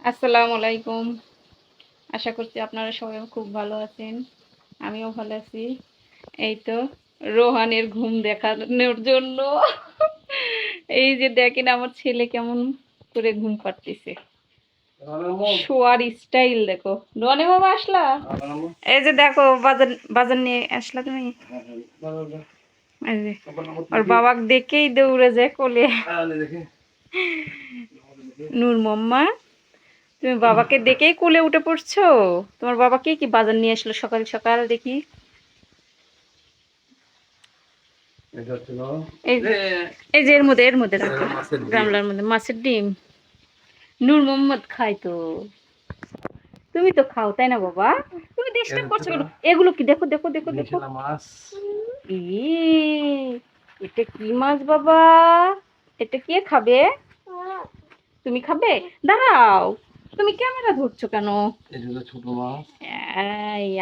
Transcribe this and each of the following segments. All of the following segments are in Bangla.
আসসালামু আলাইকুম। আশা করছি আপনারা সবাই খুব ভালো আছেন। আমিও ভালো আছি। এই তো রোহানের ঘুম দেখানোর জন্য এই যে দেখেন আমার ছেলে কেমন করে ঘুম পাড়তেছে। শোয়ার স্টাইল দেখো। রনে বাবা আসলা? এই যে দেখো বাজার বাজার নিয়ে আসলা তুমি। এই যে ওর বাবাক দেখেই দৌড়ে যায় কোলে। নূর মাম্মা, তুমি বাবাকে দেখেই কোলে উঠে পড়ছো? তোমার বাবাকে কি বাজার নিয়ে আসলো সকাল সকাল দেখি? এই যে এর মধ্যে রাখো, গামলার মধ্যে মাছের ডিম। নূর মোহাম্মদ খায় তো, তুমি তো খাও তাই না বাবা? তুমি ডিস্টার্ব করছো কেন? এগুলো কি দেখো দেখো দেখো দেখো। এটা কি মাছ বাবা? এটা কে খাবে? তুমি খাবে? দাঁড়াও, তুমি ক্যামেরা ধরছো কেন? ছোট মাছ।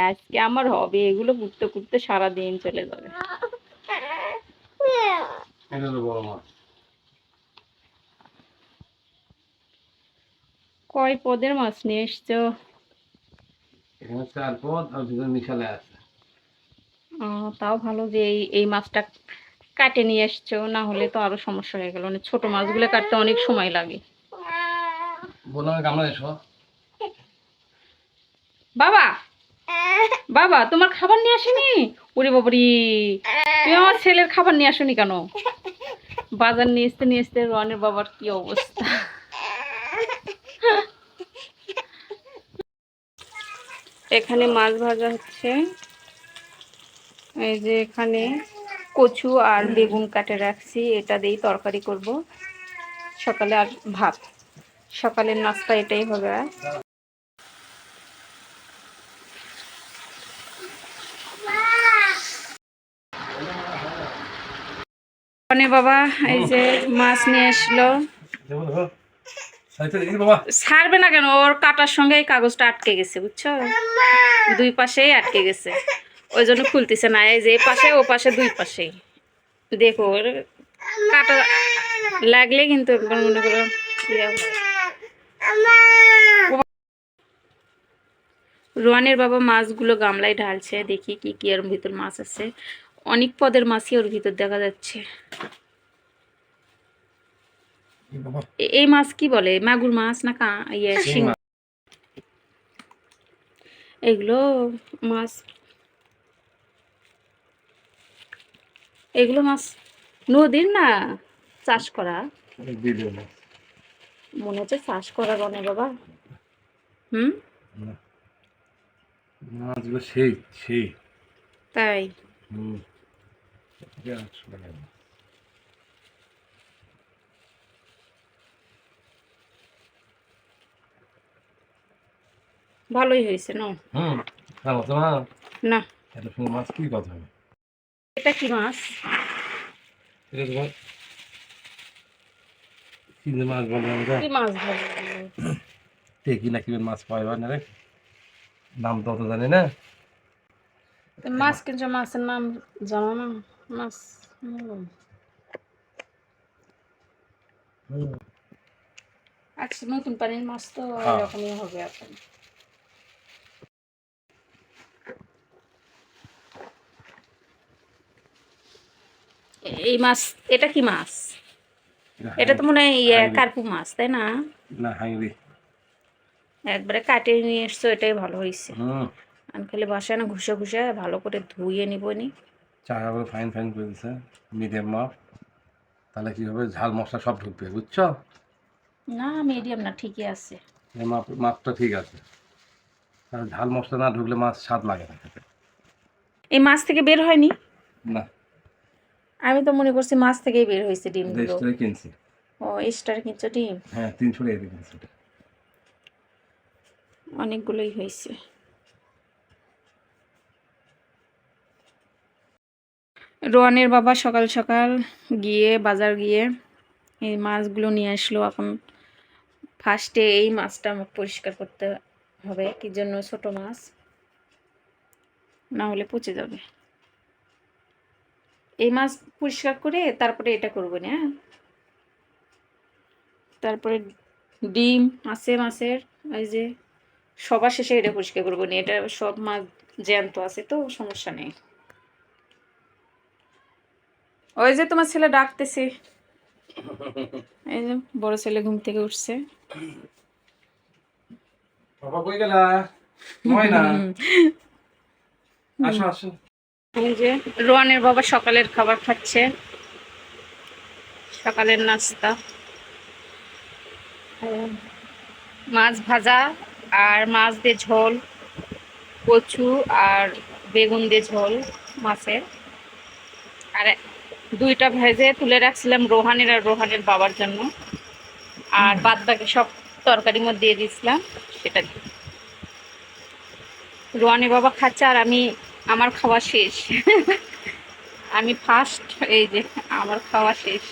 আজকে আমার হবে এগুলো ঘুরতে ঘুরতে সারাদিন চলে যাবে। বড় মাছ। কয় পদের মাছ নিয়ে এসছো? এখানে 4 পদ আর দুজন মিশালে আছে। তাও ভালো যে এই মাছটা কাটে নিয়ে এসছো, না হলে তো আরো সমস্যা হয়ে গেল। ছোট মাছগুলো কাটতে অনেক সময় লাগে। বললাম গামলা এসো। বাবা, বাবা তোমার খাবার নিয়ে আসেনি? ওরে বাবারি, তুমি আমার ছেলের খাবার নিয়ে আসনি কেন? বাজার নিয়ে আসতে রনের বাবার কি অবস্থা। এখানে মাছ ভাজা হচ্ছে। এই যে এখানে কচু আর বেগুন কাটে রাখছি, এটা দিয়েই তরকারি করব সকালে। আর ভাত, সকালের নাস্তা এটাই হবে। মানে বাবা এই যে মাছ নিয়ে আসলো। ছাড়বে না কেন? ওর কাটার সঙ্গে এই কাগজটা আটকে গেছে বুঝছো, দুই পাশেই আটকে গেছে, ওই জন্য খুলতেছে না। এই যে এই পাশে ও পাশে দুই পাশেই দেখো, ওর কাটা লাগলে কিন্তু একবার মনে করো ইয়ে হয়। রোয়ানের বাবা মাছগুলো গামলায় ঢালছে, দেখি কি কি এর ভিতর মাছ আছে। অনেক পদের মাছই ওর ভিতর দেখা যাচ্ছে। এই মাছ কি বলে? মাগুর মাছ না ইয়ে শিং? এগুলো মাছ, এগুলো মাছ নদীর না, চাষ করা মনে হচ্ছে, চাষ করা রনে বাবা। হুম, মাছগুলো সেই সেই তাই। ভালোই হয়েছে না? না, মাছ কি কথা? এটা কি মাছ? কি মাছ বলে? কি মাছ বলে? কি না কি মাছ পাইবা না রে, নাম তো অত জানি না। মাছ কিনছো, মাছের নাম জানো না? মাছ আচ্ছা, নতুন পানির মাছ তো এরকমই হবে এখন। এই মাছ, এটা কি মাছ? এটা তো মনে হয় কার্পু মাছ তাই না? না, হাঙ্গরি। একবারে কাটে নিয়ে এসছো, এটাই ভালো হয়েছে। আমি খালি বাসায় না ঘুষে ঘুষে ভালো করে ধুয়ে নিব নি। চাকা করে ফাইন ফাইন করে দিচ্ছে, মিডিয়াম মাপ। তাহলে কি হবে, ঝাল মশলা সব ঢুকবে বুঝছো? না মিডিয়াম না, ঠিকই আছে, মাপটা ঠিক আছে। ঝাল মশলা না ঢুকলে মাছ স্বাদ লাগে না। এই মাছ থেকে বের হয়নি না? আমি তো মনে করছি মাছ থেকেই বের হয়েছে ডিমগুলো। কিনছি। ও এক্সট্রা কিনছো ডিম? হ্যাঁ, 300 টাকা দিয়ে কিনছি। অনেকগুলোই হয়েছে। রোয়ানের বাবা সকাল সকাল গিয়ে বাজার গিয়ে এই মাছগুলো নিয়ে আসলো। এখন ফার্স্টে এই মাছটা আমাকে পরিষ্কার করতে হবে, কি জন্য? ছোট মাছ, না হলে পচে যাবে। এই মাছ পরিষ্কার করে তারপরে এটা করবো না, তারপরে ডিম আছে মাছের, এই যে সবার শেষে এটা পরিষ্কার করবো না, এটা সব মাছ জ্যান্ত আছে তো সমস্যা নেই। ওই যে তোমার ছেলে ডাকতেছে, এই যে বড় ছেলে ঘুম থেকে উঠছে। বাবা কই গেলা? ময়না আসো আসো। এই যে রোয়ানের বাবা সকালের খাবার খাচ্ছে, সকালের নাস্তা মাছ ভাজা আর মাছ দিয়ে ঝোল, কচু আর বেগুন দিয়ে ঝোল মাছের, আর দুইটা ভেজে তুলে রাখছিলাম রোহানের আর রোহানের বাবার জন্য, আর বাদ বাকি সব তরকারির মধ্যে দিয়ে দিয়েছিলাম সেটা দিয়ে। রোহানের বাবা খাচ্ছে আর আমি, আমার খাওয়া শেষ। আমি ফার্স্ট, এই যে আমার খাওয়া শেষ।